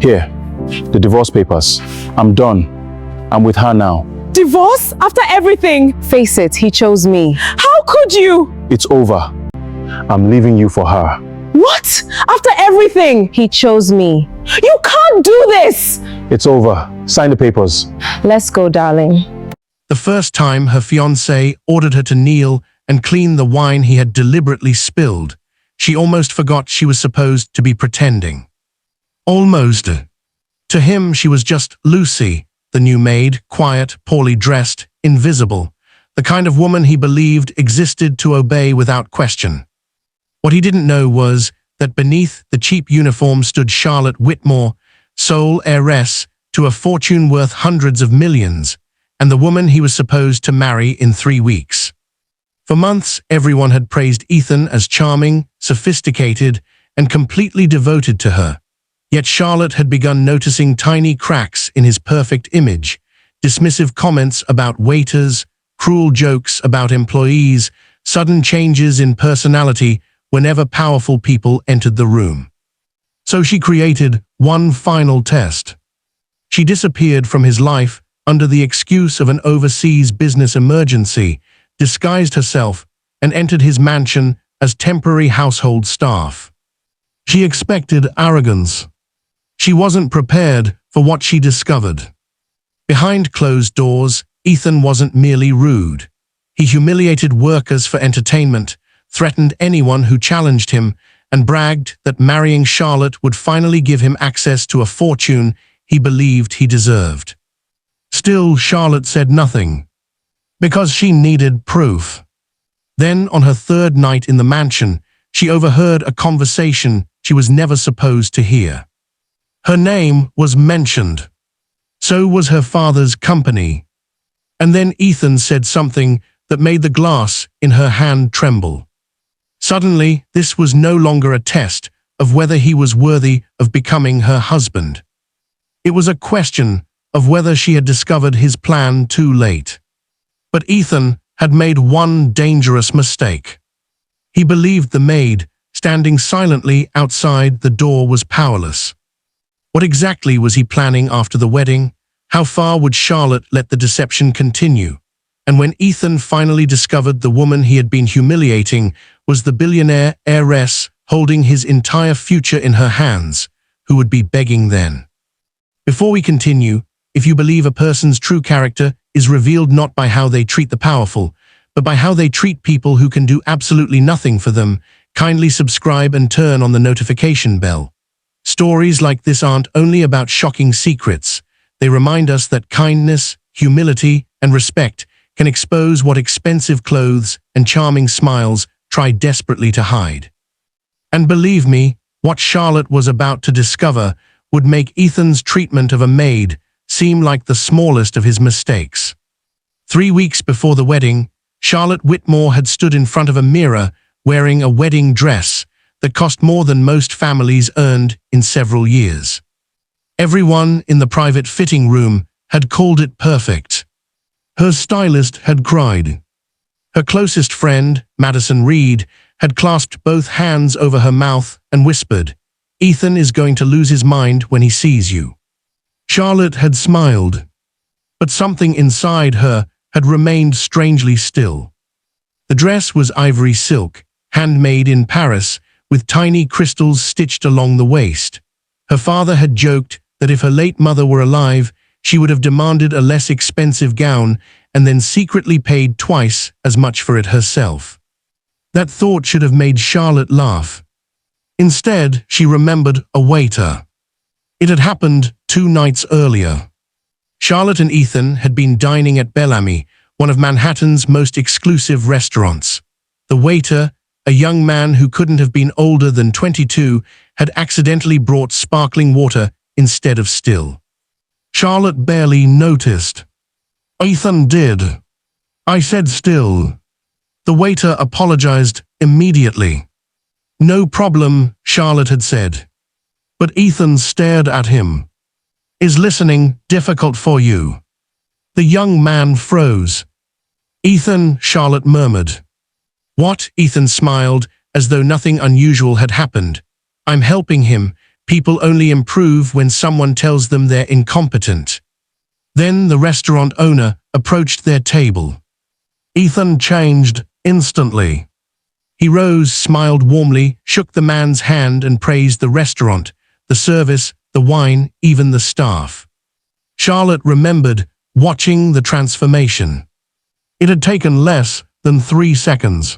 Here, the divorce papers. I'm done. I'm with her now. Divorce? After everything? Face it, he chose me. How could you? It's over. I'm leaving you for her. What? After everything? He chose me. You can't do this! It's over. Sign the papers. Let's go, darling. The first time her fiancé ordered her to kneel and clean the wine he had deliberately spilled, she almost forgot she was supposed to be pretending. Almost. To him, she was just Lucy, the new maid, quiet, poorly dressed, invisible, the kind of woman he believed existed to obey without question. What he didn't know was that beneath the cheap uniform stood Charlotte Whitmore, sole heiress to a fortune worth hundreds of millions, and the woman he was supposed to marry in 3 weeks. For months, everyone had praised Ethan as charming, sophisticated, and completely devoted to her. Yet Charlotte had begun noticing tiny cracks in his perfect image, dismissive comments about waiters, cruel jokes about employees, sudden changes in personality whenever powerful people entered the room. So she created one final test. She disappeared from his life under the excuse of an overseas business emergency, disguised herself, and entered his mansion as temporary household staff. She expected arrogance. She wasn't prepared for what she discovered. Behind closed doors, Ethan wasn't merely rude. He humiliated workers for entertainment, threatened anyone who challenged him, and bragged that marrying Charlotte would finally give him access to a fortune he believed he deserved. Still, Charlotte said nothing, because she needed proof. Then, on her third night in the mansion, she overheard a conversation she was never supposed to hear. Her name was mentioned. So was her father's company. And then Ethan said something that made the glass in her hand tremble. Suddenly, this was no longer a test of whether he was worthy of becoming her husband. It was a question of whether she had discovered his plan too late. But Ethan had made one dangerous mistake. He believed the maid, standing silently outside the door, was powerless. What exactly was he planning after the wedding? How far would Charlotte let the deception continue? And when Ethan finally discovered the woman he had been humiliating was the billionaire heiress holding his entire future in her hands, who would be begging then? Before we continue, if you believe a person's true character is revealed not by how they treat the powerful, but by how they treat people who can do absolutely nothing for them, kindly subscribe and turn on the notification bell. Stories like this aren't only about shocking secrets. They remind us that kindness, humility, and respect can expose what expensive clothes and charming smiles try desperately to hide. And believe me, what Charlotte was about to discover would make Ethan's treatment of a maid seem like the smallest of his mistakes. 3 weeks before the wedding, Charlotte Whitmore had stood in front of a mirror wearing a wedding dress that cost more than most families earned in several years. Everyone in the private fitting room had called it perfect. Her stylist had cried. Her closest friend, Madison Reed, had clasped both hands over her mouth and whispered, "Ethan is going to lose his mind when he sees you." Charlotte had smiled, but something inside her had remained strangely still. The dress was ivory silk, handmade in Paris, with tiny crystals stitched along the waist. Her father had joked that if her late mother were alive, she would have demanded a less expensive gown and then secretly paid twice as much for it herself. That thought should have made Charlotte laugh. Instead, she remembered a waiter. It had happened 2 nights earlier. Charlotte and Ethan had been dining at Bellamy, one of Manhattan's most exclusive restaurants. The waiter, a young man who couldn't have been older than 22, had accidentally brought sparkling water instead of still. Charlotte barely noticed. "Ethan did. I said still." The waiter apologized immediately. "No problem," Charlotte had said. But Ethan stared at him. "Is listening difficult for you?" The young man froze. "Ethan," Charlotte murmured. "What?" Ethan smiled, as though nothing unusual had happened. "I'm helping him. People only improve when someone tells them they're incompetent. Then the restaurant owner approached their table. Ethan changed instantly. He rose, smiled warmly, shook the man's hand and praised the restaurant, the service, the wine, even the staff. Charlotte remembered watching the transformation. It had taken less than 3 seconds.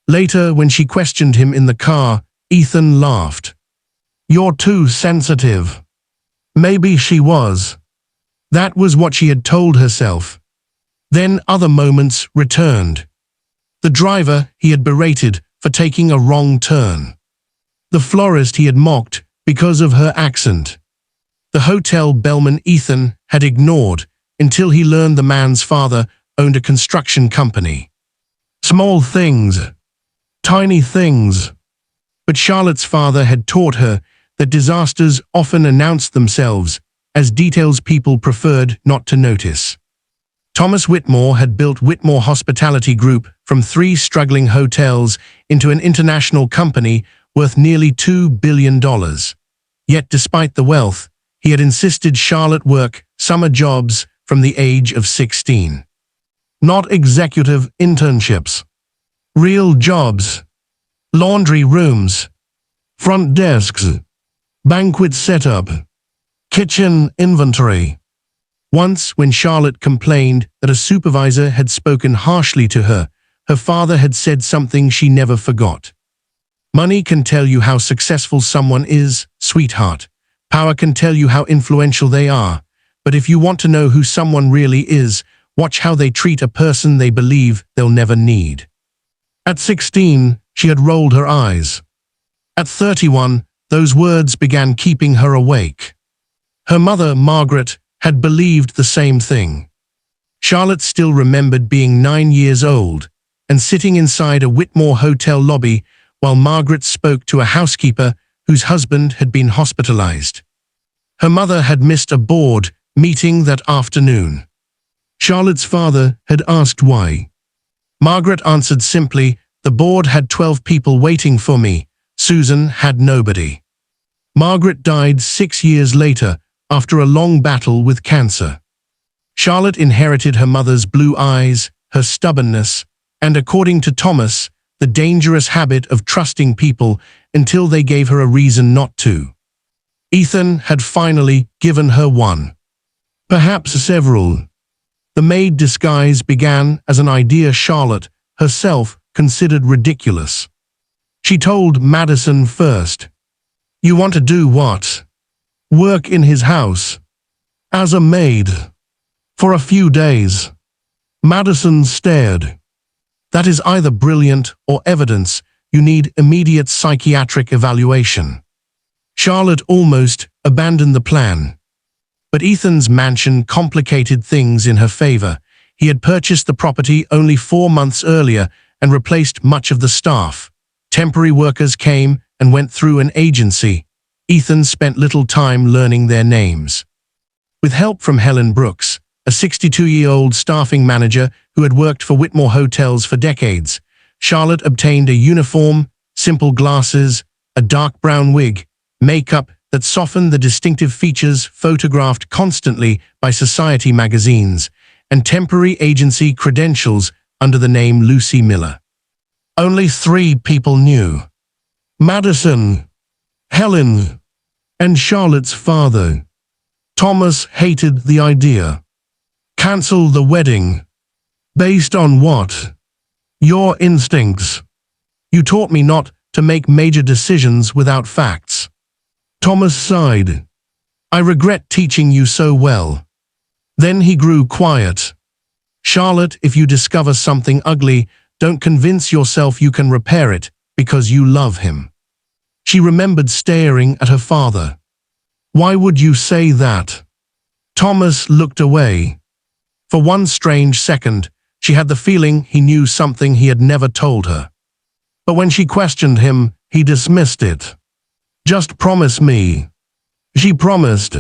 Later, when she questioned him in the car, Ethan laughed. "You're too sensitive." Maybe she was. That was what she had told herself. Then other moments returned. The driver he had berated for taking a wrong turn. The florist he had mocked because of her accent. The hotel bellman Ethan had ignored until he learned the man's father owned a construction company. Small things. Tiny things. But Charlotte's father had taught her that disasters often announced themselves as details people preferred not to notice. Thomas Whitmore had built Whitmore Hospitality Group from 3 struggling hotels into an international company worth nearly $2 billion. Yet despite the wealth, he had insisted Charlotte work summer jobs from the age of 16. Not executive internships. Real jobs. Laundry rooms. Front desks. Banquet setup. Kitchen inventory. Once, when Charlotte complained that a supervisor had spoken harshly to her, her father had said something she never forgot. "Money can tell you how successful someone is, sweetheart. Power can tell you how influential they are. But if you want to know who someone really is, watch how they treat a person they believe they'll never need." At 16, she had rolled her eyes. At 31, those words began keeping her awake. Her mother, Margaret, had believed the same thing. Charlotte still remembered being 9 years old and sitting inside a Whitmore hotel lobby while Margaret spoke to a housekeeper whose husband had been hospitalized. Her mother had missed a board meeting that afternoon. Charlotte's father had asked why. Margaret answered simply, "The board had 12 people waiting for me. Susan had nobody." Margaret died 6 years later after a long battle with cancer. Charlotte inherited her mother's blue eyes, her stubbornness, and according to Thomas, the dangerous habit of trusting people until they gave her a reason not to. Ethan had finally given her one. Perhaps several. The maid disguise began as an idea Charlotte herself considered ridiculous. She told Madison first, "You want to do what? Work in his house? As a maid? For a few days?" Madison stared. "That is either brilliant or evidence you need immediate psychiatric evaluation." Charlotte almost abandoned the plan. But Ethan's mansion complicated things in her favor. He had purchased the property only 4 months earlier and replaced much of the staff. Temporary workers came and went through an agency. Ethan spent little time learning their names. With help from Helen Brooks, a 62-year-old staffing manager who had worked for Whitmore Hotels for decades, Charlotte obtained a uniform, simple glasses, a dark brown wig, makeup that softened the distinctive features photographed constantly by society magazines, and temporary agency credentials under the name Lucy Miller. Only 3 people knew: Madison, Helen, and Charlotte's father. Thomas hated the idea. "Cancel the wedding." "Based on what?" "Your instincts. You taught me not to make major decisions without facts." Thomas sighed. "I regret teaching you so well." Then he grew quiet. "Charlotte, if you discover something ugly, don't convince yourself you can repair it because you love him." She remembered staring at her father. "Why would you say that?" Thomas looked away. For one strange second, she had the feeling he knew something he had never told her. But when she questioned him, he dismissed it. "Just promise me." She promised.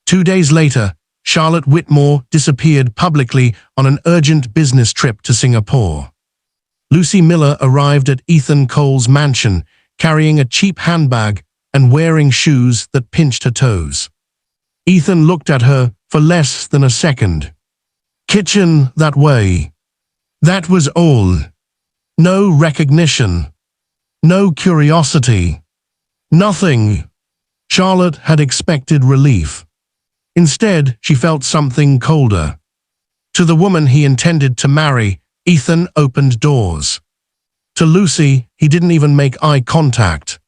2 days later, Charlotte Whitmore disappeared publicly on an urgent business trip to Singapore. Lucy Miller arrived at Ethan Cole's mansion, carrying a cheap handbag and wearing shoes that pinched her toes. Ethan looked at her for less than a second. Kitchen that way. That was all. No recognition. No curiosity. Nothing. Charlotte had expected relief. Instead, she felt something colder. To the woman he intended to marry, Ethan opened doors. To Lucy, he didn't even make eye contact.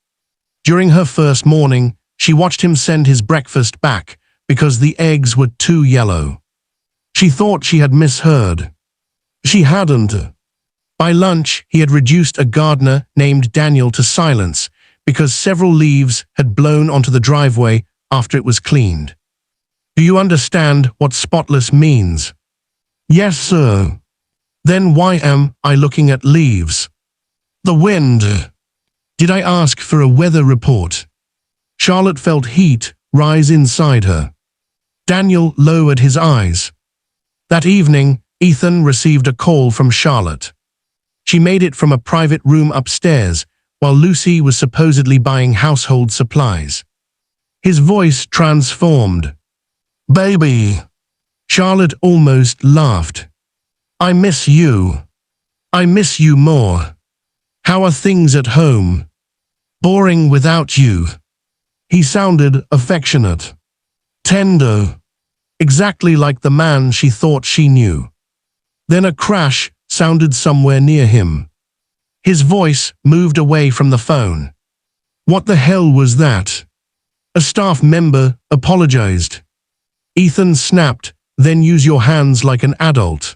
During her first morning, she watched him send his breakfast back because the eggs were too yellow. She thought she had misheard. She hadn't. By lunch, he had reduced a gardener named Daniel to silence because several leaves had blown onto the driveway after it was cleaned. Do you understand what spotless means? Yes, sir. Then why am I looking at leaves? The wind. Did I ask for a weather report? Charlotte felt heat rise inside her. Daniel lowered his eyes. That evening, Ethan received a call from Charlotte. She made it from a private room upstairs, while Lucy was supposedly buying household supplies. His voice transformed. Baby. Charlotte almost laughed. I miss you. I miss you more. How are things at home? Boring without you. He sounded affectionate. Tender. Exactly like the man she thought she knew. Then a crash sounded somewhere near him. His voice moved away from the phone. What the hell was that? A staff member apologized. Ethan snapped, then use your hands like an adult.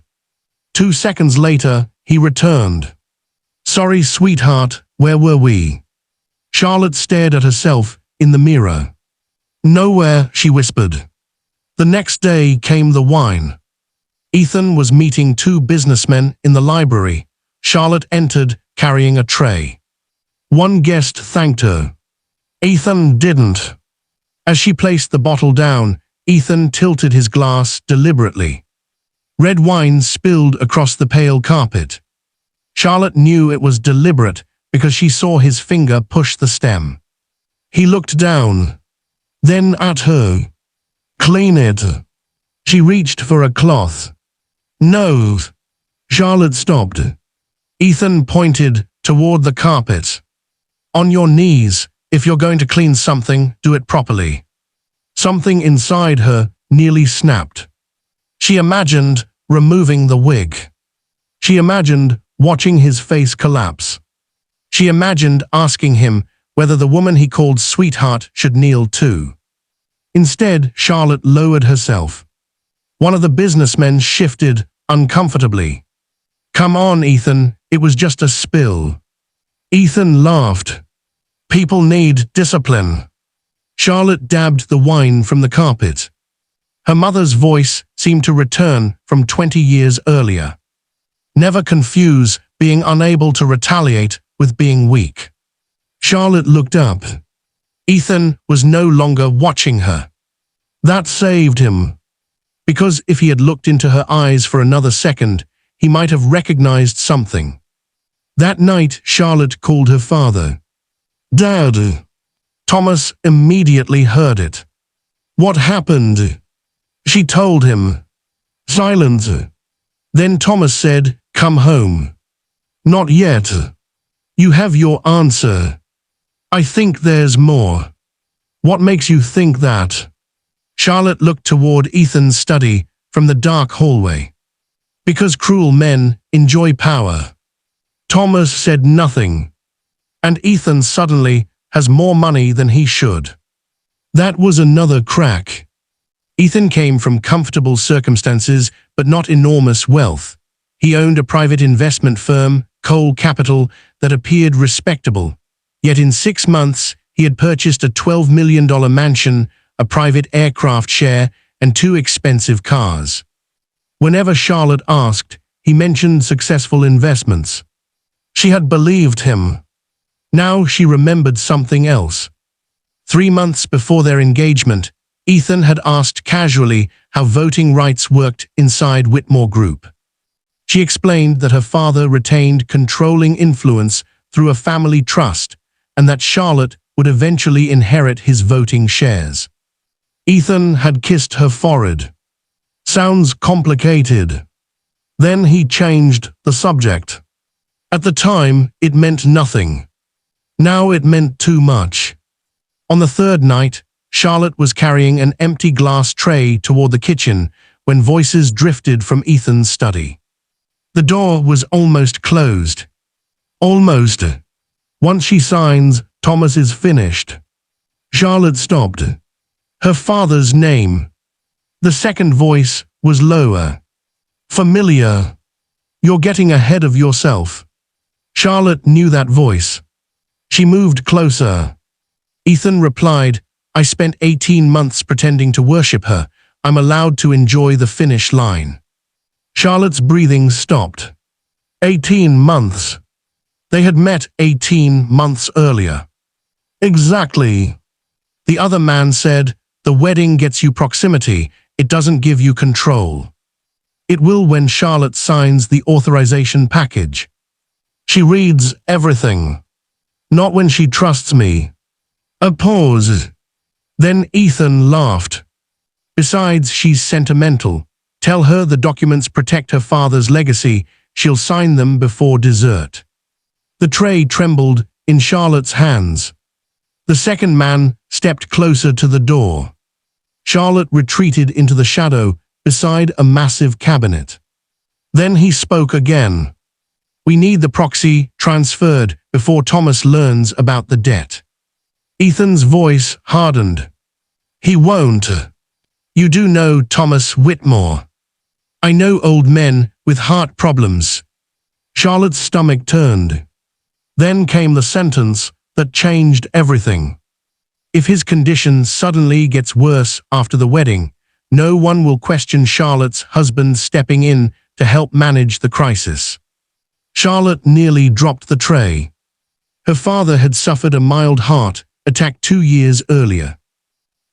2 seconds later, he returned. Sorry, sweetheart, where were we? Charlotte stared at herself in the mirror. Nowhere, she whispered. The next day came the wine. Ethan was meeting 2 businessmen in the library. Charlotte entered, carrying a tray. One guest thanked her. Ethan didn't. As she placed the bottle down, Ethan tilted his glass deliberately. Red wine spilled across the pale carpet. Charlotte knew it was deliberate because she saw his finger push the stem. He looked down, then at her. Clean it. She reached for a cloth. No. Charlotte stopped. Ethan pointed toward the carpet. On your knees, if you're going to clean something, do it properly. Something inside her nearly snapped. She imagined removing the wig. She imagined watching his face collapse. She imagined asking him whether the woman he called sweetheart should kneel too. Instead, Charlotte lowered herself. One of the businessmen shifted uncomfortably. Come on, Ethan, it was just a spill. Ethan laughed. People need discipline. Charlotte dabbed the wine from the carpet. Her mother's voice seemed to return from 20 years earlier. Never confuse being unable to retaliate with being weak. Charlotte looked up. Ethan was no longer watching her. That saved him. Because if he had looked into her eyes for another second, he might have recognized something. That night, Charlotte called her father. Dad. Thomas immediately heard it. What happened? She told him. Silence. Then Thomas said, come home. Not yet. You have your answer. I think there's more. What makes you think that? Charlotte looked toward Ethan's study from the dark hallway. Because cruel men enjoy power. Thomas said nothing. And Ethan suddenly has more money than he should. That was another crack. Ethan came from comfortable circumstances, but not enormous wealth. He owned a private investment firm, Cole Capital, that appeared respectable. Yet in 6 months, he had purchased a $12 million mansion, a private aircraft share, and 2 expensive cars. Whenever Charlotte asked, he mentioned successful investments. She had believed him. Now she remembered something else. 3 months before their engagement, Ethan had asked casually how voting rights worked inside Whitmore Group. She explained that her father retained controlling influence through a family trust and that Charlotte would eventually inherit his voting shares. Ethan had kissed her forehead. Sounds complicated. Then he changed the subject. At the time, it meant nothing. Now it meant too much. On the third night, Charlotte was carrying an empty glass tray toward the kitchen when voices drifted from Ethan's study. The door was almost closed. Almost. Once she signs, Thomas is finished. Charlotte stopped. Her father's name. The second voice was lower. Familiar. You're getting ahead of yourself. Charlotte knew that voice. She moved closer. Ethan replied, I spent 18 months pretending to worship her. I'm allowed to enjoy the finish line. Charlotte's breathing stopped. 18 months. They had met 18 months earlier. Exactly. The other man said, the wedding gets you proximity, it doesn't give you control. It will when Charlotte signs the authorization package. She reads everything. Not when she trusts me. A pause. Then Ethan laughed. Besides, she's sentimental. Tell her the documents protect her father's legacy. She'll sign them before dessert. The tray trembled in Charlotte's hands. The second man stepped closer to the door. Charlotte retreated into the shadow beside a massive cabinet. Then he spoke again. We need the proxy transferred before Thomas learns about the debt. Ethan's voice hardened. He won't. You do know Thomas Whitmore. I know old men with heart problems. Charlotte's stomach turned. Then came the sentence that changed everything. If his condition suddenly gets worse after the wedding, no one will question Charlotte's husband stepping in to help manage the crisis. Charlotte nearly dropped the tray. Her father had suffered a mild heart attack 2 years earlier.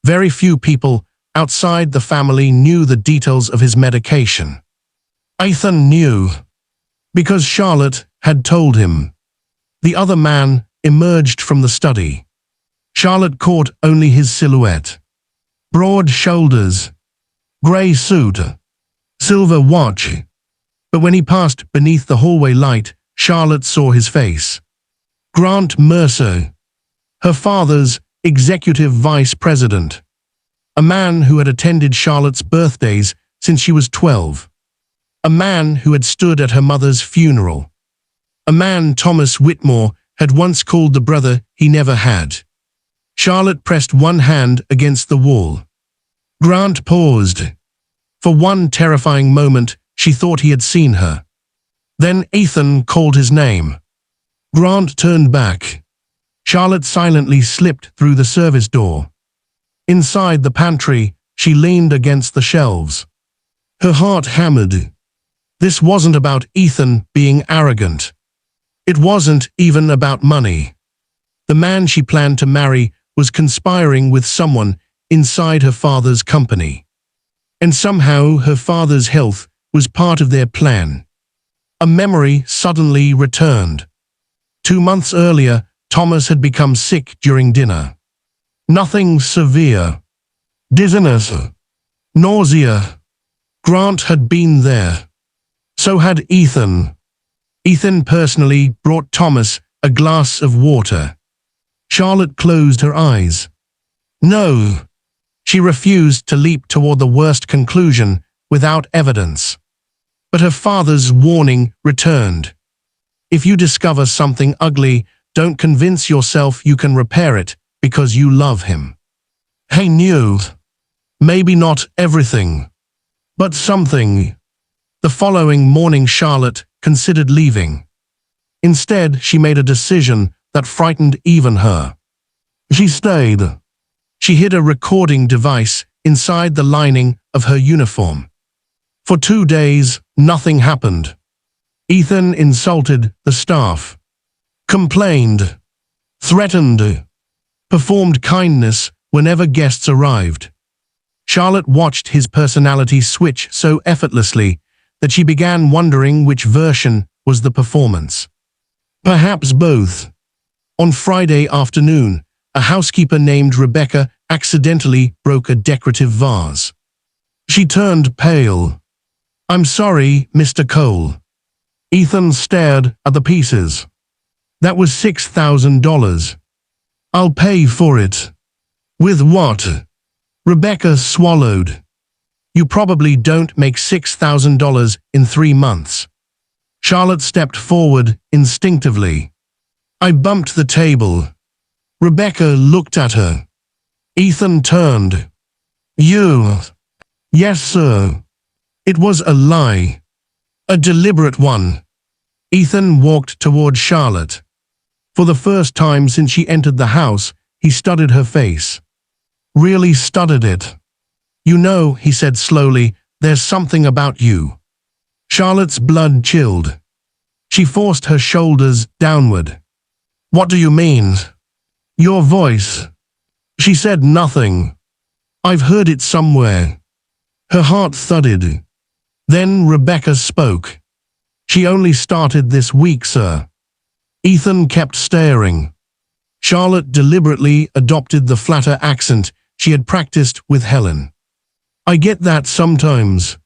Very few people outside the family knew the details of his medication. Ethan knew, because Charlotte had told him. The other man emerged from the study. Charlotte caught only his silhouette. Broad shoulders, grey suit, silver watch. But when he passed beneath the hallway light, Charlotte saw his face. Grant Mercer, her father's executive vice president. A man who had attended Charlotte's birthdays since she was 12. A man who had stood at her mother's funeral. A man Thomas Whitmore had once called the brother he never had. Charlotte pressed one hand against the wall. Grant paused. For one terrifying moment, she thought he had seen her. Then Ethan called his name. Grant turned back. Charlotte silently slipped through the service door. Inside the pantry, she leaned against the shelves. Her heart hammered. This wasn't about Ethan being arrogant. It wasn't even about money. The man she planned to marry was conspiring with someone inside her father's company. And somehow her father's health was part of their plan. A memory suddenly returned. 2 months earlier, Thomas had become sick during dinner. Nothing severe. Dizziness. Nausea. Grant had been there. So had Ethan. Ethan personally brought Thomas a glass of water. Charlotte closed her eyes. No. She refused to leap toward the worst conclusion without evidence. But her father's warning returned. If you discover something ugly, don't convince yourself you can repair it because you love him. He knew. Maybe not everything, but something. The following morning Charlotte considered leaving. Instead, she made a decision that frightened even her. She stayed. She hid a recording device inside the lining of her uniform. For 2 days, nothing happened. Ethan insulted the staff, complained, threatened, performed kindness whenever guests arrived. Charlotte watched his personality switch so effortlessly that she began wondering which version was the performance. Perhaps both. On Friday afternoon, a housekeeper named Rebecca accidentally broke a decorative vase. She turned pale. "I'm sorry, Mr. Cole." Ethan stared at the pieces. "That was $6,000. I'll pay for it." "With what?" Rebecca swallowed. "You probably don't make $6,000 in 3 months. Charlotte stepped forward instinctively. "I bumped the table." Rebecca looked at her. Ethan turned. "You?" "Yes, sir." It was a lie. A deliberate one. Ethan walked toward Charlotte. For the first time since she entered the house, he studied her face. Really studied it. "You know," he said slowly, "there's something about you." Charlotte's blood chilled. She forced her shoulders downward. "What do you mean?" "Your voice." She said nothing. "I've heard it somewhere." Her heart thudded. Then Rebecca spoke. "She only started this week, sir." Ethan kept staring. Charlotte deliberately adopted the flatter accent she had practiced with Helen. "I get that sometimes."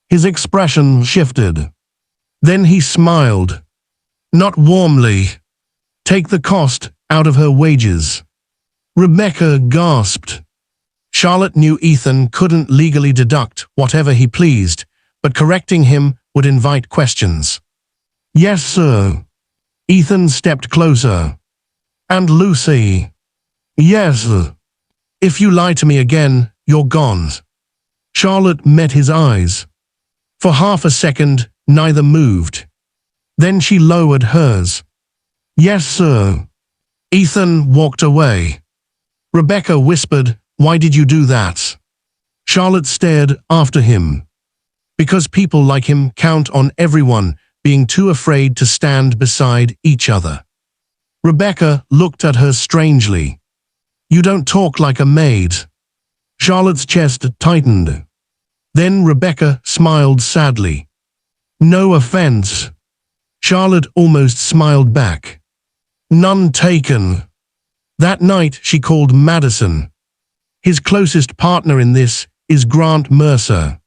His expression shifted. Then he smiled. "Not warmly. Take the cost out of her wages." Rebecca gasped. Charlotte knew Ethan couldn't legally deduct whatever he pleased, but correcting him would invite questions. "Yes, sir." Ethan stepped closer. "And Lucy?" "Yes." "If you lie to me again, you're gone." Charlotte met his eyes. For half a second, neither moved. Then she lowered hers. "Yes, sir." Ethan walked away. Rebecca whispered, "Why did you do that?" Charlotte stared after him. "Because people like him count on everyone being too afraid to stand beside each other." Rebecca looked at her strangely. "You don't talk like a maid." Charlotte's chest tightened. Then Rebecca smiled sadly. "No offense." Charlotte almost smiled back. "None taken." That night she called Madison. His closest partner in this is Grant Mercer.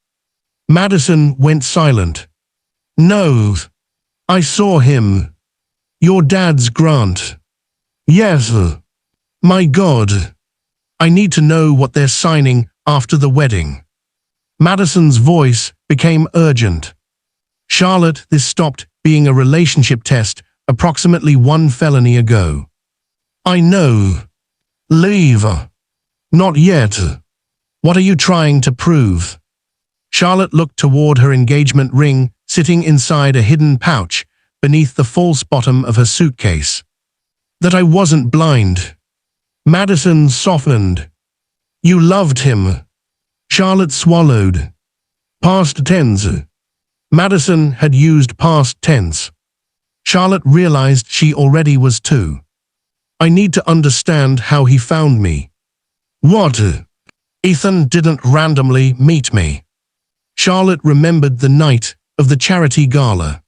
Madison went silent. "No. I saw him." "Your dad's Grant?" "Yes." "My God. I need to know what they're signing after the wedding." Madison's voice became urgent. "Charlotte, this stopped being a relationship test approximately 1 felony ago." "I know." "Leave." "Not yet." "What are you trying to prove?" Charlotte looked toward her engagement ring sitting inside a hidden pouch beneath the false bottom of her suitcase. "That I wasn't blind." Madison softened. "You loved him." Charlotte swallowed. Past tense. Madison had used past tense. Charlotte realized she already was too. "I need to understand how he found me." "What?" "Ethan didn't randomly meet me." Charlotte remembered the night of the charity gala.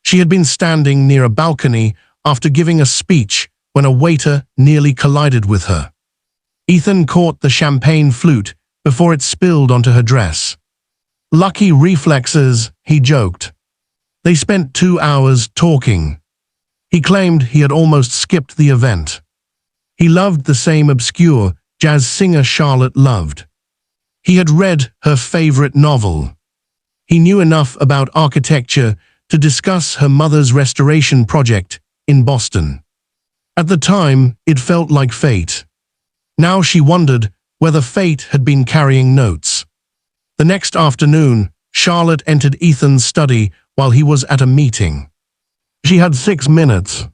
She had been standing near a balcony after giving a speech when a waiter nearly collided with her. Ethan caught the champagne flute before it spilled onto her dress. "Lucky reflexes," he joked. They spent 2 hours talking. He claimed he had almost skipped the event. He loved the same obscure jazz singer Charlotte loved. He had read her favorite novel. He knew enough about architecture to discuss her mother's restoration project in Boston. At the time, it felt like fate. Now she wondered whether fate had been carrying notes. The next afternoon, Charlotte entered Ethan's study while he was at a meeting. She had 6 minutes.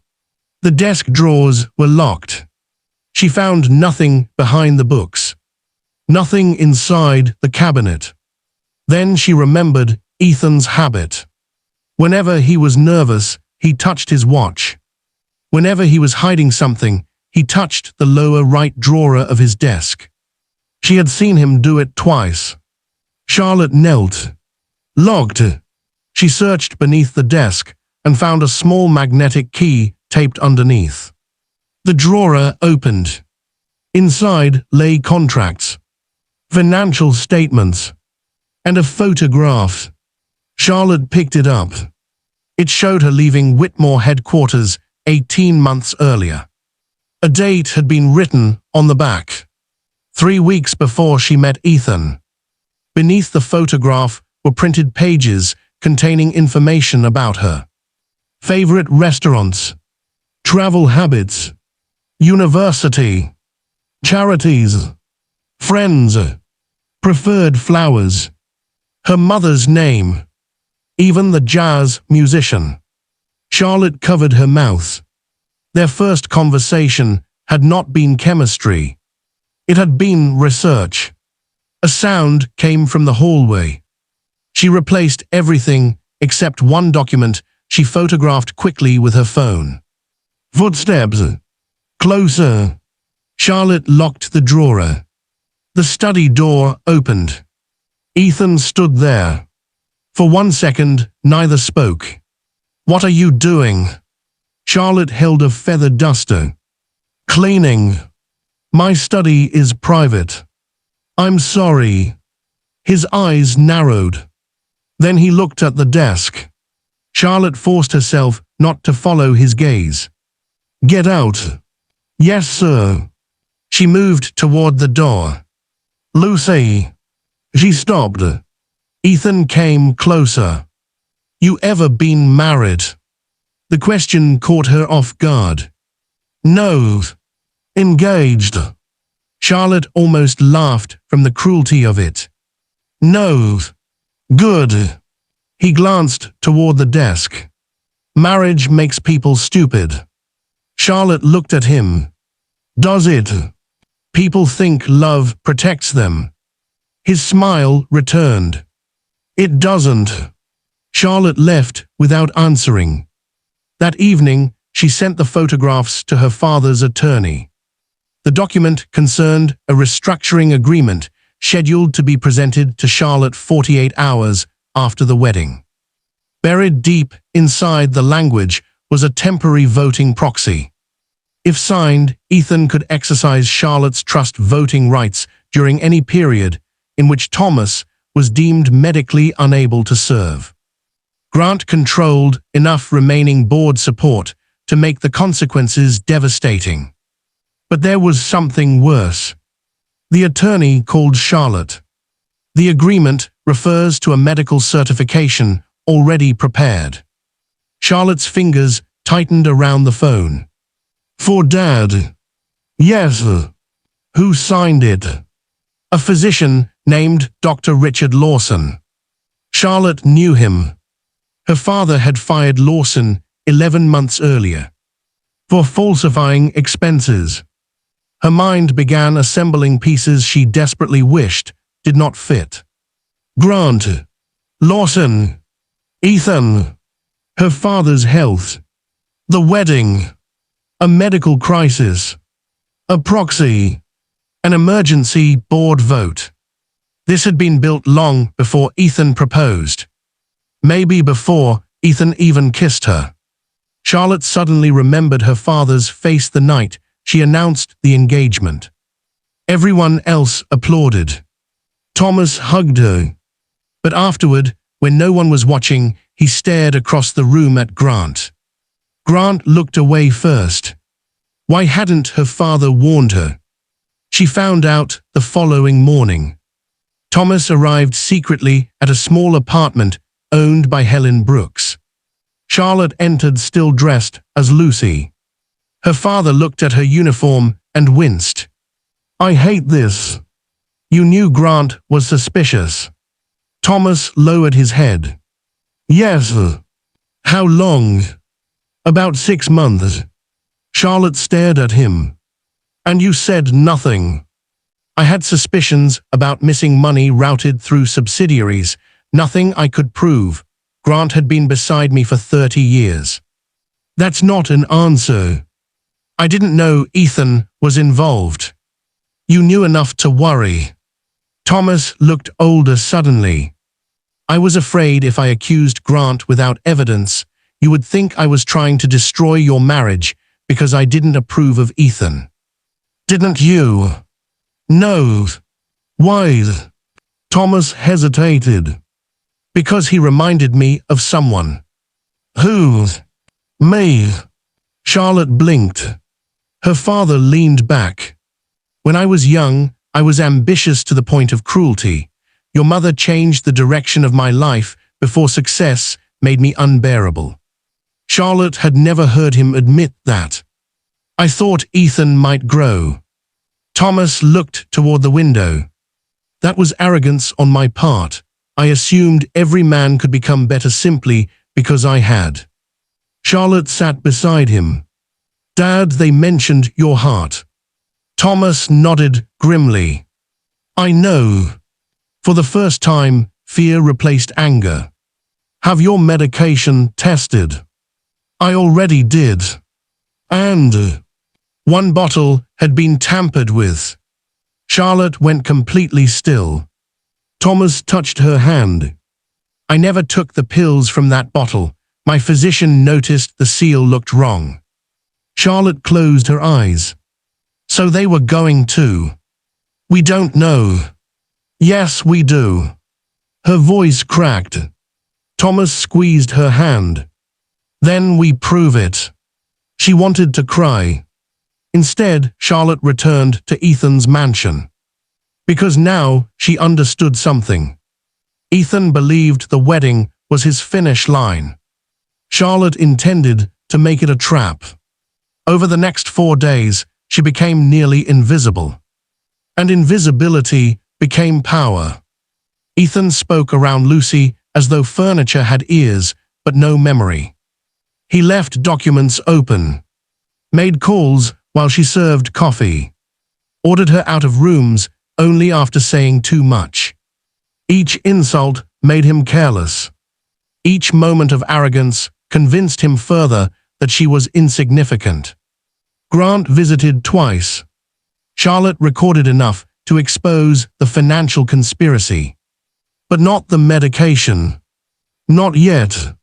The desk drawers were locked. She found nothing behind the books. Nothing inside the cabinet. Then she remembered Ethan's habit. Whenever he was nervous, he touched his watch. Whenever he was hiding something, he touched the lower right drawer of his desk. She had seen him do it twice. Charlotte knelt. Locked. She searched beneath the desk and found a small magnetic key taped underneath. The drawer opened. Inside lay contracts, financial statements, and a photograph. Charlotte picked it up. It showed her leaving Whitmore headquarters 18 months earlier. A date had been written on the back. 3 weeks before she met Ethan. Beneath the photograph were printed pages containing information about her. Favorite restaurants, travel habits, university, charities, friends, preferred flowers, her mother's name, even the jazz musician. Charlotte covered her mouth. Their first conversation had not been chemistry. It had been research. A sound came from the hallway. She replaced everything except one document she photographed quickly with her phone. Footsteps. Closer. Charlotte locked the drawer. The study door opened. Ethan stood there. For 1 second, neither spoke. What are you doing? Charlotte held a feather duster. Cleaning. My study is private. I'm sorry. His eyes narrowed. Then he looked at the desk. Charlotte forced herself not to follow his gaze. Get out. Yes, sir. She moved toward the door. Lucy. She stopped. Ethan came closer. You ever been married? The question caught her off guard. No. Engaged. Charlotte almost laughed from the cruelty of it. No. Good. He glanced toward the desk. Marriage makes people stupid. Charlotte looked at him. Does it? People think love protects them. His smile returned. It doesn't. Charlotte left without answering. That evening, she sent the photographs to her father's attorney. The document concerned a restructuring agreement scheduled to be presented to Charlotte 48 hours after the wedding. Buried deep inside the language was a temporary voting proxy. If signed, Ethan could exercise Charlotte's trust voting rights during any period in which Thomas was deemed medically unable to serve. Grant controlled enough remaining board support to make the consequences devastating. But there was something worse. The attorney called Charlotte. The agreement refers to a medical certification already prepared. Charlotte's fingers tightened around the phone. For Dad. Yes. Who signed it? A physician named Dr. Richard Lawson. Charlotte knew him. Her father had fired Lawson 11 months earlier for falsifying expenses. Her mind began assembling pieces she desperately wished did not fit. Grant. Lawson. Ethan. Her father's health. The wedding. A medical crisis. A proxy. An emergency board vote. This had been built long before Ethan proposed. Maybe before Ethan even kissed her. Charlotte suddenly remembered her father's face the night she announced the engagement. Everyone else applauded. Thomas hugged her. But afterward, when no one was watching, he stared across the room at Grant. Grant looked away first. Why hadn't her father warned her? She found out the following morning. Thomas arrived secretly at a small apartment owned by Helen Brooks. Charlotte entered still dressed as Lucy. Her father looked at her uniform and winced. I hate this. You knew Grant was suspicious. Thomas lowered his head. Yes. How long? About 6 months. Charlotte stared at him. And you said nothing. I had suspicions about missing money routed through subsidiaries, nothing I could prove. Grant had been beside me for 30 years. That's not an answer. I didn't know Ethan was involved. You knew enough to worry. Thomas looked older suddenly. I was afraid if I accused Grant without evidence, you would think I was trying to destroy your marriage because I didn't approve of Ethan. Didn't you? No. Why? Thomas hesitated. Because he reminded me of someone. Who? Me. Charlotte blinked. Her father leaned back. When I was young, I was ambitious to the point of cruelty. Your mother changed the direction of my life before success made me unbearable. Charlotte had never heard him admit that. I thought Ethan might grow. Thomas looked toward the window. That was arrogance on my part. I assumed every man could become better simply because I had. Charlotte sat beside him. Dad, they mentioned your heart. Thomas nodded grimly. I know. For the first time, fear replaced anger. Have your medication tested. I already did. And one bottle had been tampered with. Charlotte went completely still. Thomas touched her hand. I never took the pills from that bottle. My physician noticed the seal looked wrong. Charlotte closed her eyes. So they were going to. We don't know. Yes, we do. Her voice cracked. Thomas squeezed her hand. Then we prove it. She wanted to cry. Instead, Charlotte returned to Ethan's mansion. Because now she understood something. Ethan believed the wedding was his finish line. Charlotte intended to make it a trap. Over the next 4 days, she became nearly invisible. And invisibility became power. Ethan spoke around Lucy as though furniture had ears but no memory. He left documents open, made calls while she served coffee, ordered her out of rooms only after saying too much. Each insult made him careless. Each moment of arrogance convinced him further that she was insignificant. Grant visited twice. Charlotte recorded enough to expose the financial conspiracy. But not the medication. Not yet.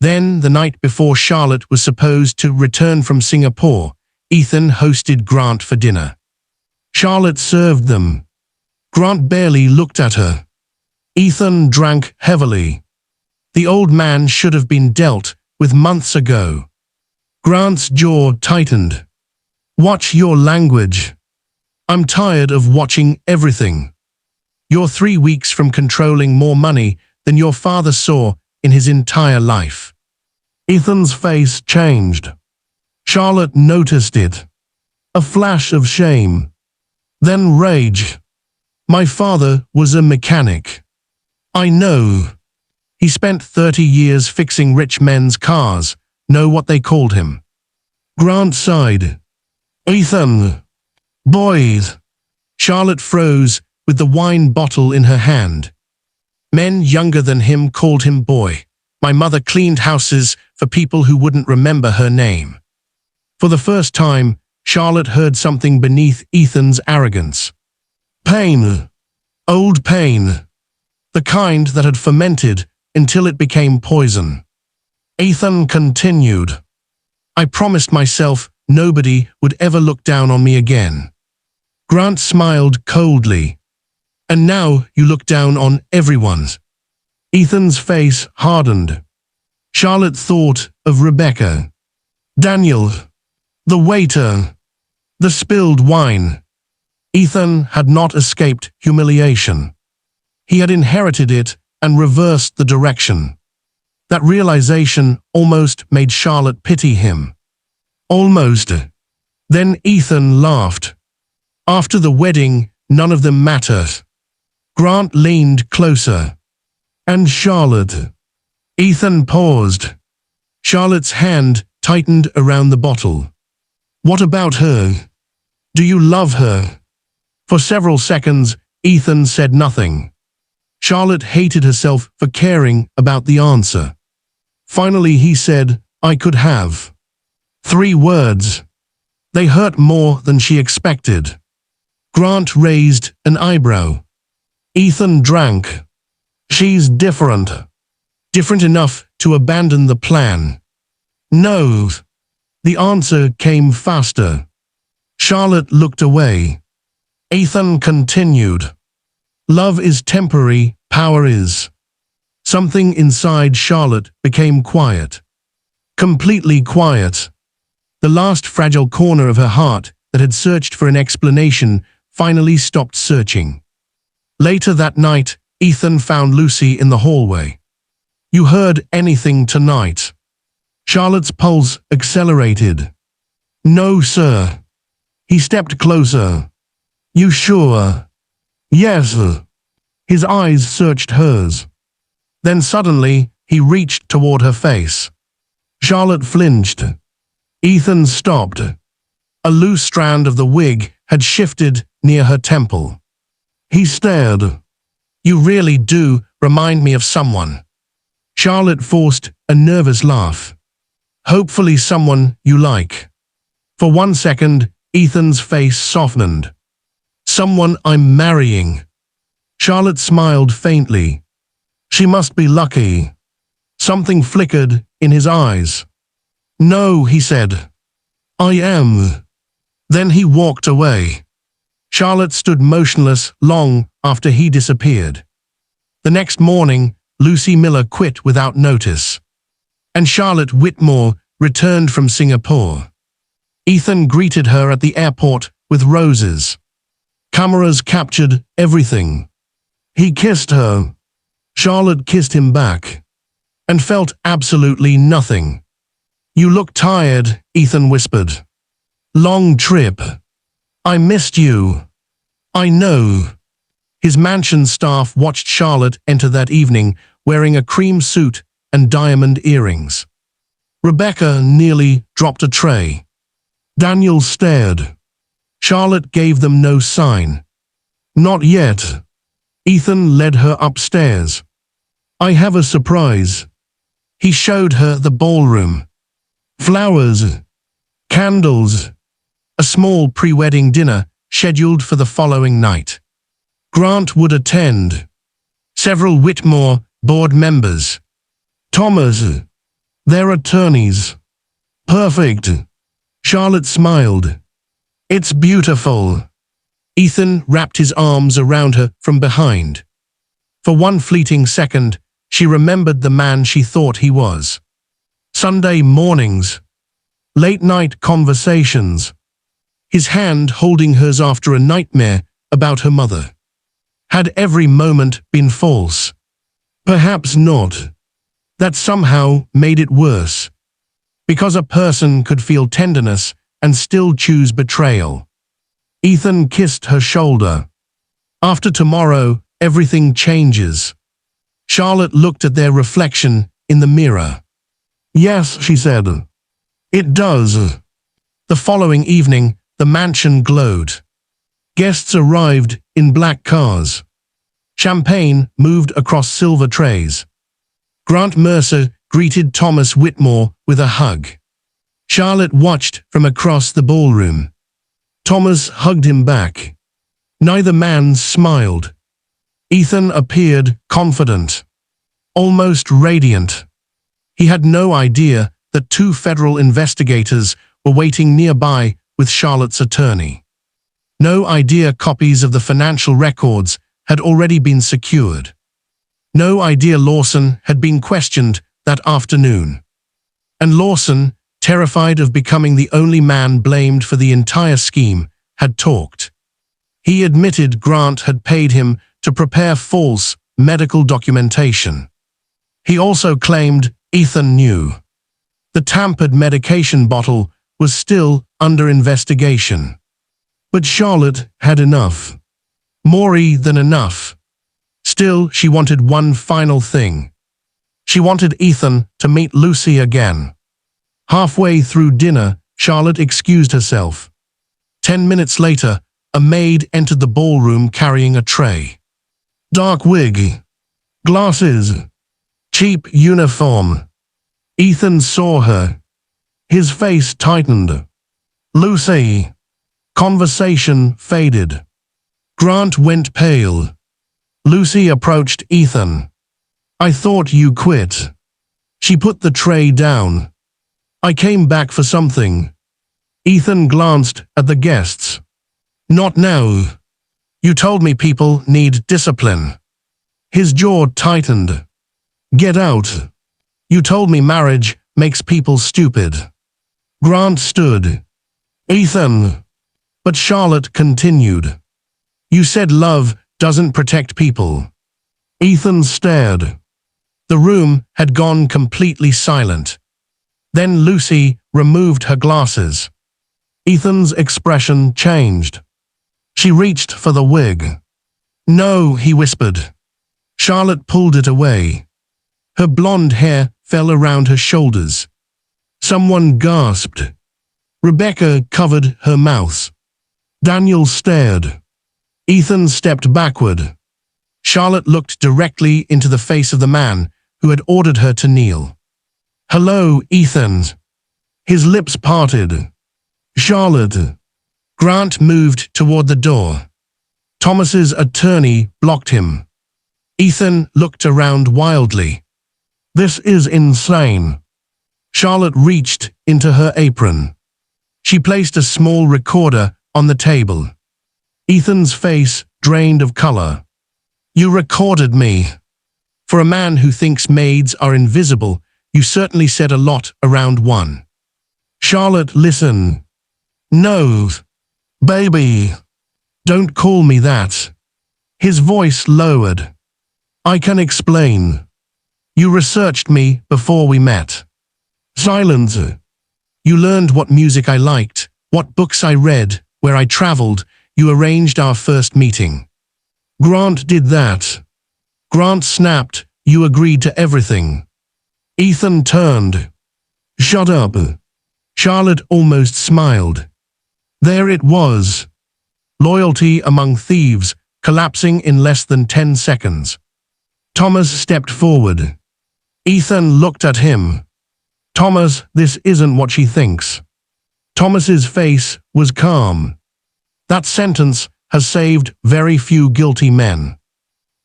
Then, the night before Charlotte was supposed to return from Singapore, Ethan hosted Grant for dinner. Charlotte served them. Grant barely looked at her. Ethan drank heavily. The old man should have been dealt with months ago. Grant's jaw tightened. Watch your language. I'm tired of watching everything. You're 3 weeks from controlling more money than your father saw in his entire life. Ethan's face changed. Charlotte noticed it. A flash of shame. Then rage. My father was a mechanic. I know. He spent 30 years fixing rich men's cars. Know what they called him. Grant sighed. Ethan. Boys. Charlotte froze with the wine bottle in her hand. Men younger than him called him boy. My mother cleaned houses for people who wouldn't remember her name. For the first time, Charlotte heard something beneath Ethan's arrogance. Pain. Old pain. The kind that had fermented until it became poison. Ethan continued. I promised myself nobody would ever look down on me again. Grant smiled coldly. And now you look down on everyone. Ethan's face hardened. Charlotte thought of Rebecca. Daniel. The waiter. The spilled wine. Ethan had not escaped humiliation. He had inherited it and reversed the direction. That realization almost made Charlotte pity him. Almost. Then Ethan laughed. After the wedding, none of them mattered. Grant leaned closer. And Charlotte. Ethan paused. Charlotte's hand tightened around the bottle. What about her? Do you love her? For several seconds, Ethan said nothing. Charlotte hated herself for caring about the answer. Finally, he said, I could have. 3 words. They hurt more than she expected. Grant raised an eyebrow. Ethan drank. She's different. Different enough to abandon the plan. No. The answer came faster. Charlotte looked away. Ethan continued. Love is temporary, power is. Something inside Charlotte became quiet. Completely quiet. The last fragile corner of her heart that had searched for an explanation finally stopped searching. Later that night, Ethan found Lucy in the hallway. You heard anything tonight? Charlotte's pulse accelerated. No, sir. He stepped closer. You sure? Yes. His eyes searched hers. Then suddenly, he reached toward her face. Charlotte flinched. Ethan stopped. A loose strand of the wig had shifted near her temple. He stared. You really do remind me of someone. Charlotte forced a nervous laugh. Hopefully someone you like. For 1 second, Ethan's face softened. Someone I'm marrying. Charlotte smiled faintly. She must be lucky. Something flickered in his eyes. No, he said. I am. Then he walked away. Charlotte stood motionless long after he disappeared. The next morning, Lucy Miller quit without notice. And Charlotte Whitmore returned from Singapore. Ethan greeted her at the airport with roses. Cameras captured everything. He kissed her. Charlotte kissed him back. And felt absolutely nothing. You look tired, Ethan whispered. Long trip. I missed you. I know. His mansion staff watched Charlotte enter that evening wearing a cream suit and diamond earrings. Rebecca nearly dropped a tray. Daniel stared. Charlotte gave them no sign. Not yet. Ethan led her upstairs. I have a surprise. He showed her the ballroom. Flowers. Candles. A small pre-wedding dinner scheduled for the following night. Grant would attend. Several Whitmore board members. Thomas. Their attorneys. Perfect. Charlotte smiled. It's beautiful. Ethan wrapped his arms around her from behind. For one fleeting second, she remembered the man she thought he was. Sunday mornings. Late-night conversations. His hand holding hers after a nightmare about her mother. Had every moment been false? Perhaps not. That somehow made it worse. Because a person could feel tenderness and still choose betrayal. Ethan kissed her shoulder. After tomorrow, everything changes. Charlotte looked at their reflection in the mirror. Yes, she said. It does. The following evening, the mansion glowed. Guests arrived in black cars. Champagne moved across silver trays. Grant Mercer greeted Thomas Whitmore with a hug. Charlotte watched from across the ballroom. Thomas hugged him back. Neither man smiled. Ethan appeared confident. Almost radiant. He had no idea that 2 federal investigators were waiting nearby with Charlotte's attorney. No idea copies of the financial records had already been secured. No idea Lawson had been questioned that afternoon. And Lawson, terrified of becoming the only man blamed for the entire scheme, had talked. He admitted Grant had paid him to prepare false medical documentation. He also claimed Ethan knew. The tampered medication bottle was still under investigation. But Charlotte had enough. More than enough. Still, she wanted one final thing. She wanted Ethan to meet Lucy again. Halfway through dinner, Charlotte excused herself. 10 minutes later, a maid entered the ballroom carrying a tray. Dark wig. Glasses. Cheap uniform. Ethan saw her. His face tightened. Lucy. Conversation faded. Grant went pale. Lucy approached Ethan. I thought you quit. She put the tray down. I came back for something. Ethan glanced at the guests. Not now. You told me people need discipline. His jaw tightened. Get out. You told me marriage makes people stupid. Grant stood. Ethan. But Charlotte continued. You said love doesn't protect people. Ethan stared. The room had gone completely silent. Then Lucy removed her glasses. Ethan's expression changed. She reached for the wig. No, he whispered. Charlotte pulled it away. Her blonde hair fell around her shoulders. Someone gasped. Rebecca covered her mouth. Daniel stared. Ethan stepped backward. Charlotte looked directly into the face of the man who had ordered her to kneel. Hello, Ethan. His lips parted. Charlotte. Grant moved toward the door. Thomas's attorney blocked him. Ethan looked around wildly. This is insane. Charlotte reached into her apron. She placed a small recorder on the table. Ethan's face drained of color. You recorded me. For a man who thinks maids are invisible, you certainly said a lot around one. Charlotte, listen. No. Baby. Don't call me that. His voice lowered. I can explain. You researched me before we met. Silence. You learned what music I liked, what books I read, where I traveled. You arranged our first meeting. Grant did that. Grant snapped. You agreed to everything. Ethan turned. Shut up. Charlotte almost smiled. There it was. Loyalty among thieves, collapsing in less than 10 seconds. Thomas stepped forward. Ethan looked at him. Thomas, this isn't what she thinks. Thomas's face was calm. That sentence has saved very few guilty men.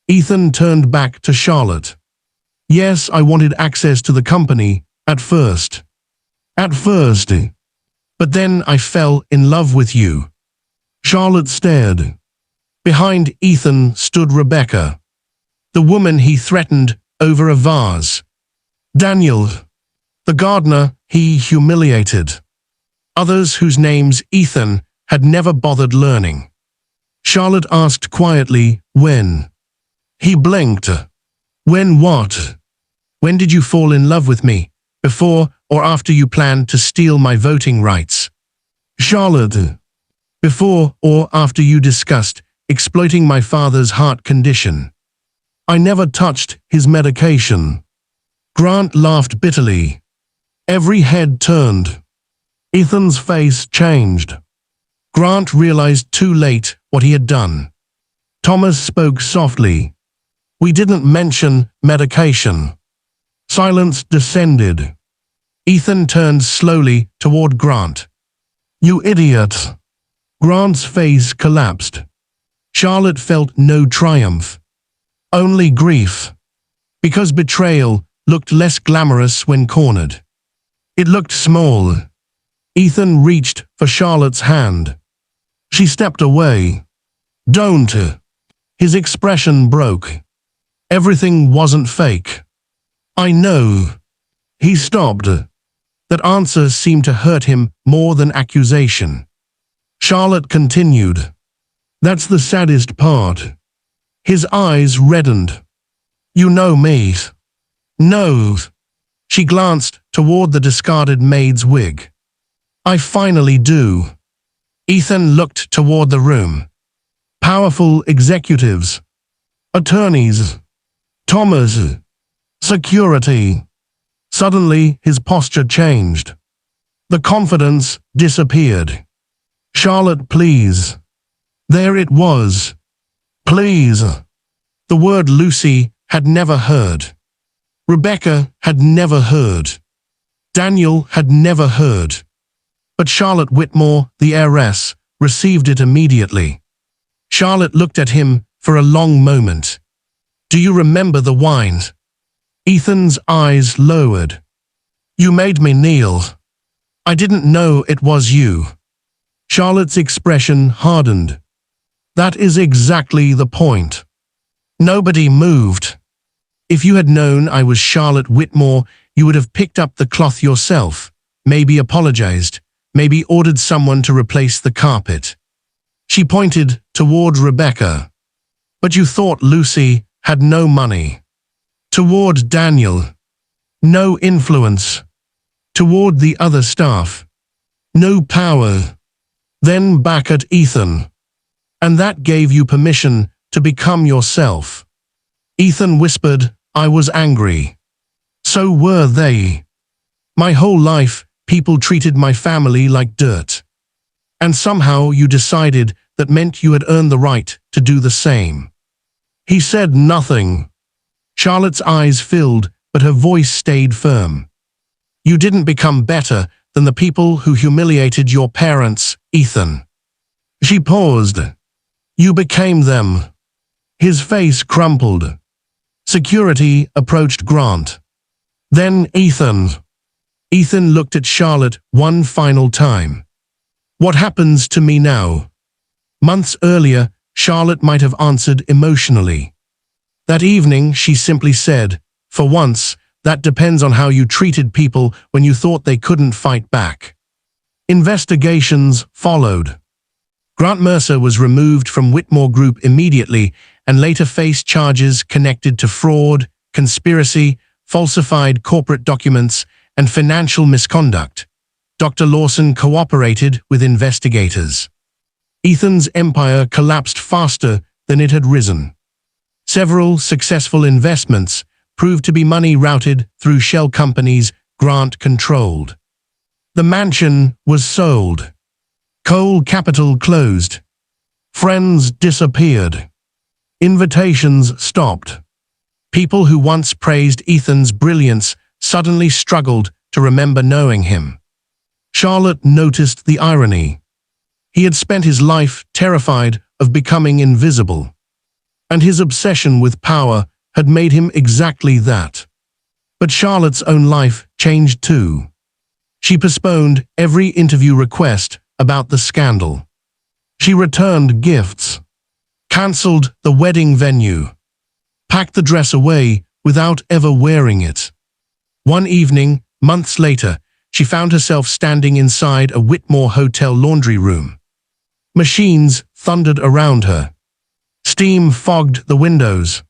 Ethan turned back to Charlotte. Yes, I wanted access to the company at first. At first. But then I fell in love with you. Charlotte stared. Behind Ethan stood Rebecca, the woman he threatened over a vase. Daniel, the gardener he humiliated. Others whose names Ethan had never bothered learning. Charlotte asked quietly, when? He blinked. When what? When did you fall in love with me? Before or after you planned to steal my voting rights? Charlotte. Before or after you discussed exploiting my father's heart condition. I never touched his medication. Grant laughed bitterly. Every head turned. Ethan's face changed. Grant realized too late what he had done. Thomas spoke softly. We didn't mention medication. Silence descended. Ethan turned slowly toward Grant. You idiot. Grant's face collapsed. Charlotte felt no triumph. Only grief. Because betrayal looked less glamorous when cornered. It looked small. Ethan reached for Charlotte's hand. She stepped away. Don't. His expression broke. Everything wasn't fake. I know. He stopped. That answer seemed to hurt him more than accusation. Charlotte continued. That's the saddest part. His eyes reddened. You know me. No. She glanced toward the discarded maid's wig. I finally do. Ethan looked toward the room. Powerful executives. Attorneys. Thomas. Security. Suddenly, his posture changed. The confidence disappeared. Charlotte, please. There it was. Please. The word Lucy had never heard. Rebecca had never heard. Daniel had never heard. But Charlotte Whitmore, the heiress, received it immediately. Charlotte looked at him for a long moment. Do you remember the wine? Ethan's eyes lowered. You made me kneel. I didn't know it was you. Charlotte's expression hardened. That is exactly the point. Nobody moved. If you had known I was Charlotte Whitmore, you would have picked up the cloth yourself, maybe apologized, maybe ordered someone to replace the carpet. She pointed toward Rebecca. But you thought Lucy had no money. Toward Daniel. No influence. Toward the other staff. No power. Then back at Ethan. And that gave you permission to become yourself. Ethan whispered, I was angry. So were they. My whole life, people treated my family like dirt. And somehow you decided that meant you had earned the right to do the same. He said nothing. Charlotte's eyes filled, but her voice stayed firm. You didn't become better than the people who humiliated your parents, Ethan. She paused. You became them. His face crumpled. Security approached Grant. Then Ethan. Ethan looked at Charlotte one final time. What happens to me now? Months earlier, Charlotte might have answered emotionally. That evening, she simply said, for once, that depends on how you treated people when you thought they couldn't fight back. Investigations followed. Grant Mercer was removed from Whitmore Group immediately and later faced charges connected to fraud, conspiracy, falsified corporate documents, and financial misconduct. Dr. Lawson cooperated with investigators. Ethan's empire collapsed faster than it had risen. Several successful investments proved to be money routed through shell companies Grant controlled. The mansion was sold. Cole Capital closed. Friends disappeared. Invitations stopped. People who once praised Ethan's brilliance suddenly struggled to remember knowing him. Charlotte noticed the irony. He had spent his life terrified of becoming invisible. And his obsession with power had made him exactly that. But Charlotte's own life changed too. She postponed every interview request about the scandal. She returned gifts, cancelled the wedding venue, packed the dress away without ever wearing it. One evening, months later, she found herself standing inside a Whitmore hotel laundry room. Machines thundered around her. Steam fogged the windows.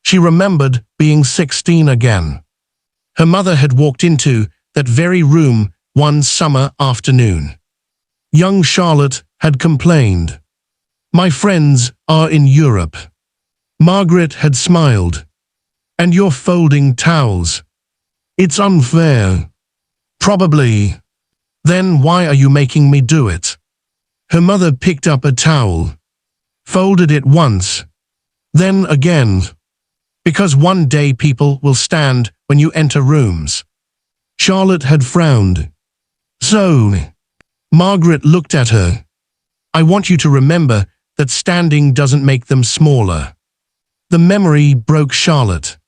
She remembered being 16 again. Her mother had walked into that very room one summer afternoon. Young Charlotte had complained. My friends are in Europe. Margaret had smiled. And you're folding towels. It's unfair. Probably. Then why are you making me do it? Her mother picked up a towel, folded it once, then again. Because one day people will stand when you enter rooms. Charlotte had frowned. So, Margaret looked at her. I want you to remember that standing doesn't make them smaller. The memory broke Charlotte.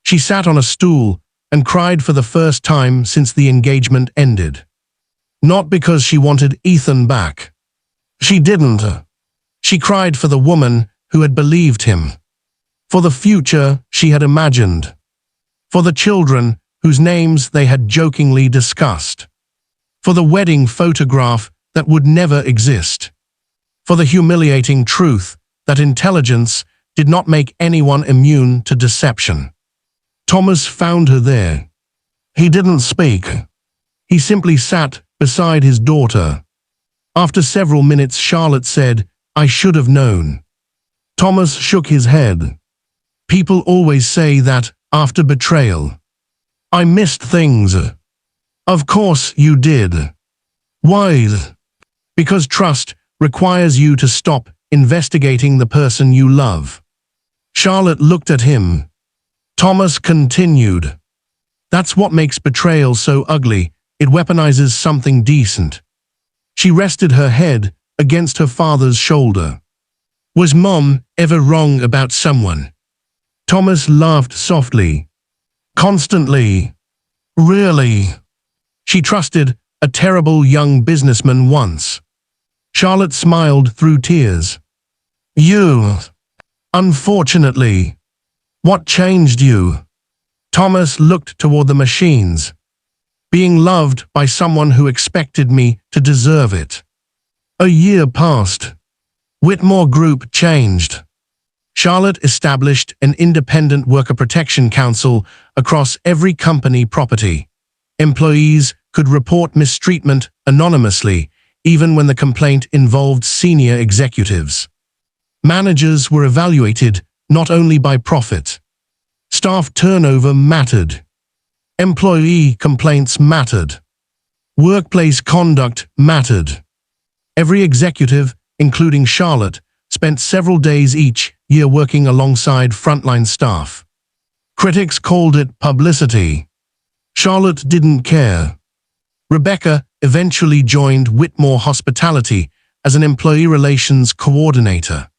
She sat on a stool and cried for the first time since the engagement ended. Not because she wanted Ethan back. She didn't. She cried for the woman who had believed him. For the future she had imagined. For the children whose names they had jokingly discussed. For the wedding photograph that would never exist. For the humiliating truth that intelligence did not make anyone immune to deception. Thomas found her there. He didn't speak. He simply sat beside his daughter. After several minutes, Charlotte said, I should have known. Thomas shook his head. People always say that after betrayal. I missed things. Of course you did. Why? Because trust requires you to stop investigating the person you love. Charlotte looked at him. Thomas continued. That's what makes betrayal so ugly. It weaponizes something decent. She rested her head against her father's shoulder. Was Mom ever wrong about someone? Thomas laughed softly. Constantly. Really? She trusted a terrible young businessman once. Charlotte smiled through tears. You. Unfortunately. What changed you? Thomas looked toward the machines. Being loved by someone who expected me to deserve it. A year passed. Whitmore Group changed. Charlotte established an independent worker protection council across every company property. Employees could report mistreatment anonymously, even when the complaint involved senior executives. Managers were evaluated not only by profit. Staff turnover mattered. Employee complaints mattered. Workplace conduct mattered. Every executive, including Charlotte, spent several days each year working alongside frontline staff. Critics called it publicity. Charlotte didn't care. Rebecca eventually joined Whitmore Hospitality as an employee relations coordinator.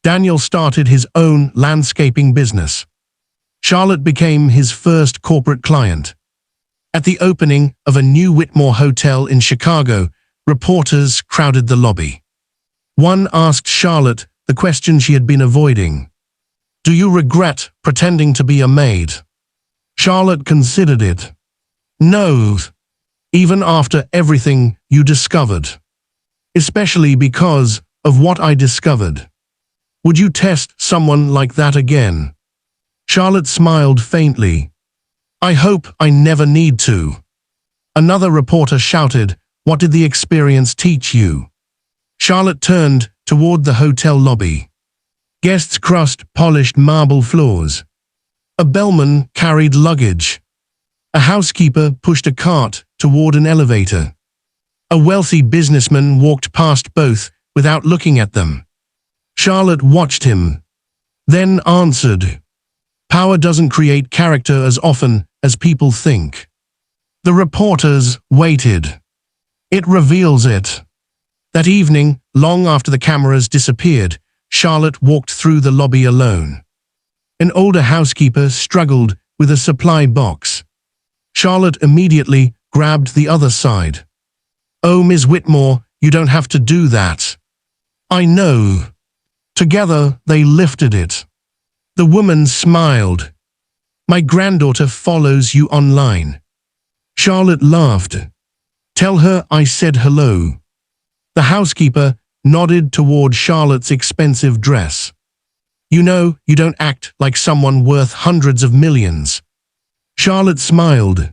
Daniel started his own landscaping business. Charlotte became his first corporate client. At the opening of a new Whitmore hotel in Chicago, reporters crowded the lobby. One asked Charlotte the question she had been avoiding. Do you regret pretending to be a maid? Charlotte considered it. No, even after everything you discovered. Especially because of what I discovered. Would you test someone like that again? Charlotte smiled faintly. I hope I never need to. Another reporter shouted, what did the experience teach you? Charlotte turned toward the hotel lobby. Guests crossed polished marble floors. A bellman carried luggage. A housekeeper pushed a cart toward an elevator. A wealthy businessman walked past both without looking at them. Charlotte watched him, then answered. Power doesn't create character as often as people think. The reporters waited. It reveals it. That evening, long after the cameras disappeared, Charlotte walked through the lobby alone. An older housekeeper struggled with a supply box. Charlotte immediately grabbed the other side. Oh, Ms. Whitmore, you don't have to do that. I know. Together, they lifted it. The woman smiled. My granddaughter follows you online. Charlotte laughed. Tell her I said hello. The housekeeper nodded toward Charlotte's expensive dress. You know, you don't act like someone worth hundreds of millions. Charlotte smiled.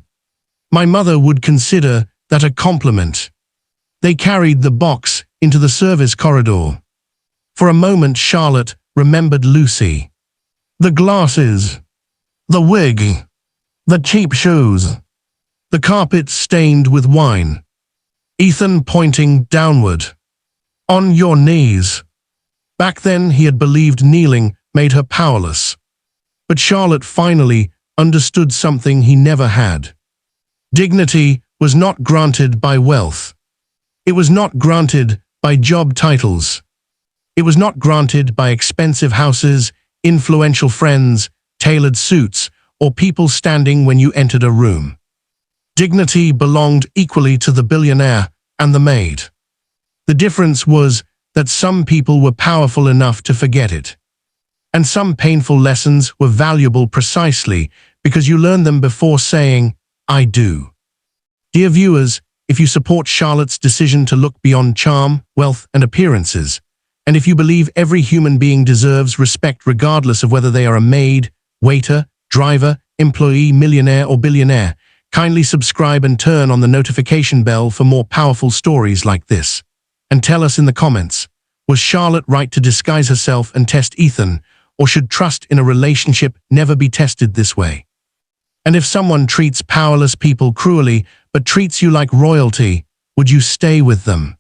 My mother would consider that a compliment. They carried the box into the service corridor. For a moment, Charlotte remembered Lucy. The glasses, the wig, the cheap shoes, the carpet stained with wine. Ethan pointing downward. On your knees. Back then he had believed kneeling made her powerless. But Charlotte finally understood something he never had. Dignity was not granted by wealth. It was not granted by job titles. It was not granted by expensive houses, influential friends, tailored suits, or people standing when you entered a room. Dignity belonged equally to the billionaire and the maid. The difference was that some people were powerful enough to forget it. And some painful lessons were valuable precisely because you learned them before saying, I do. Dear viewers, if you support Charlotte's decision to look beyond charm, wealth, and appearances, and if you believe every human being deserves respect regardless of whether they are a maid, waiter, driver, employee, millionaire, or billionaire, kindly subscribe and turn on the notification bell for more powerful stories like this. And tell us in the comments, was Charlotte right to disguise herself and test Ethan, or should trust in a relationship never be tested this way? And if someone treats powerless people cruelly but treats you like royalty, would you stay with them?